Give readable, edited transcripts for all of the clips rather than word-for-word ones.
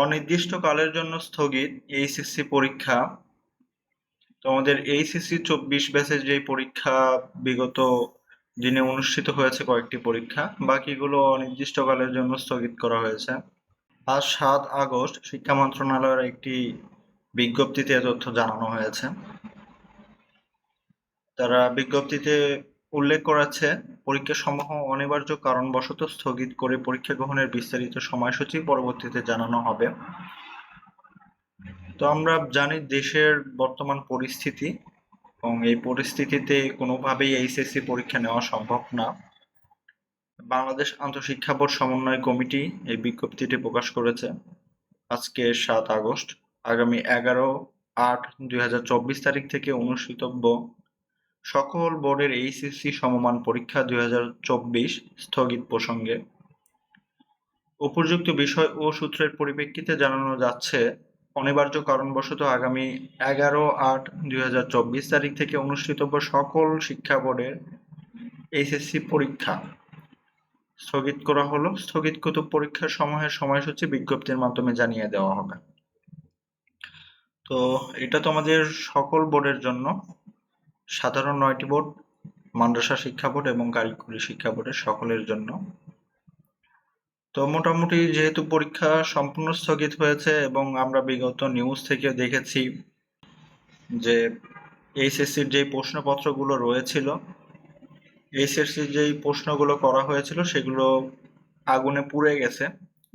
অনির্দিষ্টকালের জন্য স্থগিত এইচএসসি পরীক্ষা। তোমাদের এইচএসসি 24 ব্যাচের যে পরীক্ষা বিগত দিনে অনুষ্ঠিত হয়েছে কয়েকটি পরীক্ষা, বাকিগুলো অনির্দিষ্টকালের জন্য স্থগিত করা হয়েছে। আজ 7 আগস্ট শিক্ষা মন্ত্রণালয়ের একটি বিজ্ঞপ্তিতে এ তথ্য জানানো হয়েছে। তারা বিজ্ঞপ্তিতে উল্লেখ করেছে পরীক্ষা সমূহ অনিবার্য কারণবশত স্থগিত করে পরীক্ষা গ্রহণের বিস্তারিত সময়সূচি পরবর্তীতে জানানো হবে। তো আমরা জানি দেশের বর্তমান পরিস্থিতি, এবং এই পরিস্থিতিতে কোনোভাবেই এইচএসসি পরীক্ষা নেওয়া সম্ভব না। বাংলাদেশ আন্তঃশিক্ষা বোর্ড সমন্বয় কমিটি এই বিজ্ঞপ্তিটি প্রকাশ করেছে আজকে 7 আগস্ট। আগামী 11/8/2024 তারিখ থেকে অনুষ্ঠিতব্য সকল বোর্ডের এইচএসসি সমমান পরীক্ষা 2024 স্থগিত প্রসঙ্গে উপযুক্ত বিষয় ও সূত্রের পরিপ্রেক্ষিতে জানানো যাচ্ছে, অনিবার্য কারণবশত আগামী 11/8/2024 তারিখ থেকে অনুষ্ঠিতব্য সকল শিক্ষা বোর্ডের এইচএসসি পরীক্ষা স্থগিত করা হলো। স্থগিতকৃত পরীক্ষা সমূহের সময়সূচি বিজ্ঞপ্তির মাধ্যমে জানিয়ে দেওয়া হবে। তো এটা তোমাদের সকল বোর্ডের জন্য, সাধারণ 9টি বোর্ড, মাদ্রাসা শিক্ষা বোর্ড এবং কারিগরি শিক্ষা বোর্ডের সকলের জন্য। তো মোটামুটি যেহেতু পরীক্ষা সম্পূর্ণ স্থগিত হয়েছে, এবং আমরা বিগত নিউজ থেকে দেখেছি যে এইচএসসির যে প্রশ্নপত্রগুলো রয়েছিল, এইচএসসির যেই প্রশ্নগুলো করা হয়েছিল সেগুলো আগুনে পুড়ে গেছে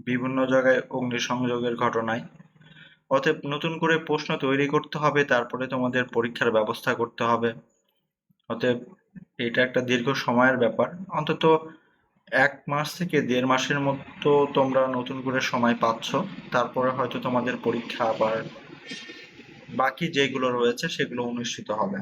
বিভিন্ন জায়গায় অগ্নিসংযোগের ঘটনায়। অতএব নতুন করে প্রশ্ন তৈরি করতে হবে, তারপরে তোমাদের পরীক্ষার ব্যবস্থা করতে হবে। অতএব এটা একটা দীর্ঘ সময়ের ব্যাপার, অন্তত 1 মাস থেকে 1.5 মাসের মতো তোমরা নতুন করে সময় পাচ্ছ। তারপরে হয়তো তোমাদের পরীক্ষা আবার বাকি যেগুলো রয়েছে সেগুলো অনুষ্ঠিত হবে।